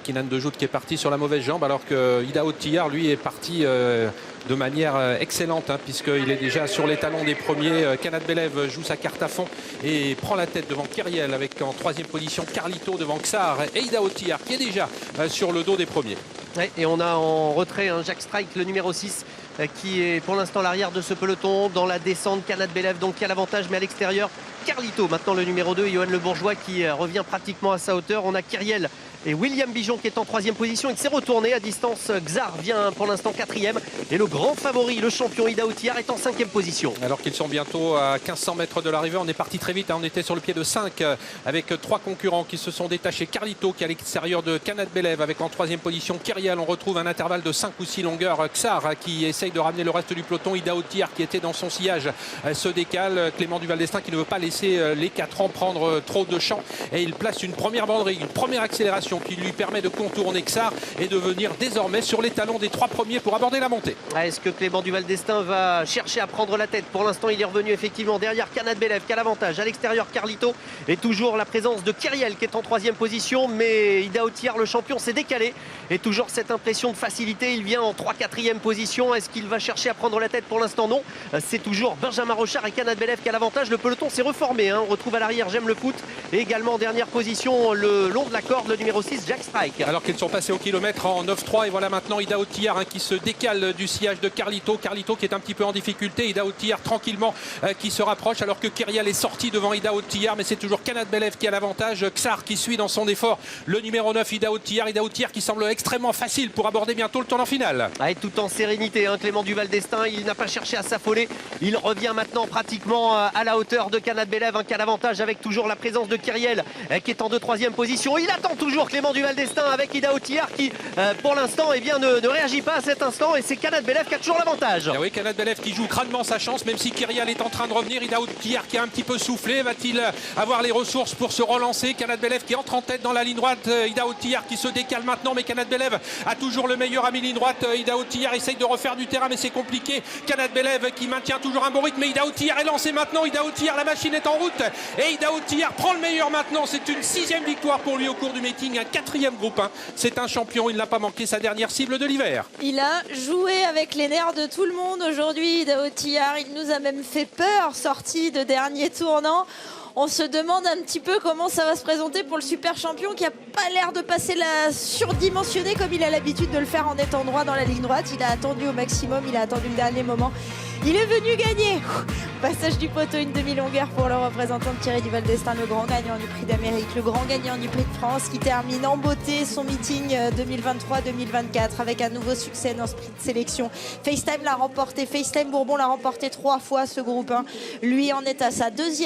Kinan Dejout qui est parti sur la mauvaise jambe, alors que Idaho Tillard, lui, est parti de manière excellente, puisqu'il est déjà sur les talons des premiers. Kanat Belev joue sa carte à fond et prend la tête devant Kyriel, avec en troisième position Carlito devant Ksar et Idaho Tillard qui est déjà sur le dos des premiers. Ouais, et on a en retrait Jack Strike, le numéro 6, qui est pour l'instant l'arrière de ce peloton. Dans la descente, Kanat Belev donc qui a l'avantage, mais à l'extérieur, Carlito, maintenant le numéro 2, Johan Le Bourgeois qui revient pratiquement à sa hauteur. On a Kyriel et William Bijon qui est en troisième position. Il s'est retourné à distance. Xar vient pour l'instant quatrième. Et le grand favori, le champion Idaho Tillard, est en cinquième position. Alors qu'ils sont bientôt à 1500 mètres de l'arrivée, on est parti très vite. On était sur le pied de 5 avec 3 concurrents qui se sont détachés. Carlito qui est à l'extérieur de Kanat Belev avec en troisième position Kyriel. On retrouve un intervalle de 5 ou 6 longueurs. Xar qui essaye de ramener le reste du peloton. Idaho Tillard qui était dans son sillage se décale. Clément Duval d'Estaing qui ne veut pas laisser les 4 ans prendre trop de champ. Et il place une première banderille, une première accélération qui lui permet de contourner Xar et de venir désormais sur les talons des 3 premiers pour aborder la montée. Est-ce que Clément Duval d'Estaing va chercher à prendre la tête? Pour l'instant, il est revenu effectivement derrière Kanat Belev qui a l'avantage. À l'extérieur, Carlito, et toujours la présence de Kyriel qui est en troisième position. Mais Idaho Tillard, le champion, s'est décalé. Et toujours cette impression de facilité. Il vient en 3-4e position. Est-ce qu'il va chercher à prendre la tête? Pour l'instant, non. C'est toujours Benjamin Rochard et Kanat Belev qui a l'avantage. Le peloton s'est reformé. On retrouve à l'arrière J'aime le foot. Et également en dernière position, le long de la corde, le numéro 6, Jack Strike. Alors qu'ils sont passés au kilomètre en 9-3. Et voilà maintenant Idaho Tillard qui se décale du sillage de Carlito. Carlito qui est un petit peu en difficulté. Idaho Tillard tranquillement qui se rapproche, alors que Kyriel est sorti devant Idaho Tillard. Mais c'est toujours Kanat Belev qui a l'avantage. Xar qui suit dans son effort le numéro 9, Idaho Tillard. Idaho Tillard qui semble extrêmement facile pour aborder bientôt le tournant final. Et tout en sérénité, Clément Duval d'Estaing, il n'a pas cherché à s'affoler. Il revient maintenant pratiquement à la hauteur de Kanat Belev, qui a l'avantage avec toujours la présence de Kyriel qui est en 2-3e position. Il attend toujours Clément Duval d'Estaing avec Idaho Tillard qui pour l'instant ne réagit pas à cet instant, et c'est Kanat Belev qui a toujours l'avantage. Oui, Kanat Belev qui joue crânement sa chance, même si Kyriel est en train de revenir. Idaho Tillard qui a un petit peu soufflé, va-t-il avoir les ressources pour se relancer? Kanat Belev qui entre en tête dans la ligne droite, Idaho Tillard qui se décale maintenant, mais Kanat Belev a toujours le meilleur ami ligne droite. Idaho Tillard essaye de refaire du terrain, mais c'est compliqué. Kanat Belev qui maintient toujours un bon rythme, mais Idaho Tillard est lancé maintenant. Idaho Tillard, la machine est en route et Idaho Tillard prend le meilleur maintenant. C'est une 6e victoire pour lui au cours du meeting, un 4e groupe 1. C'est un champion, il n'a pas manqué sa dernière cible de l'hiver. Il a joué avec les nerfs de tout le monde aujourd'hui, Idaho Tillard. Il nous a même fait peur, sorti de dernier tournant. On se demande un petit peu comment ça va se présenter pour le super champion qui n'a pas l'air de passer la surdimensionnée comme il a l'habitude de le faire en étant droit dans la ligne droite. Il a attendu au maximum, il a attendu le dernier moment. Il est venu gagner. Passage du poteau, une demi-longueur pour le représentant de Thierry Duval d'Estaing, le grand gagnant du Prix d'Amérique, le grand gagnant du Prix de France, qui termine en beauté son meeting 2023-2024 avec un nouveau succès dans ce prix de sélection. FaceTime l'a remporté, FaceTime Bourbon l'a remporté 3 fois ce groupe 1. Lui en est à sa 2e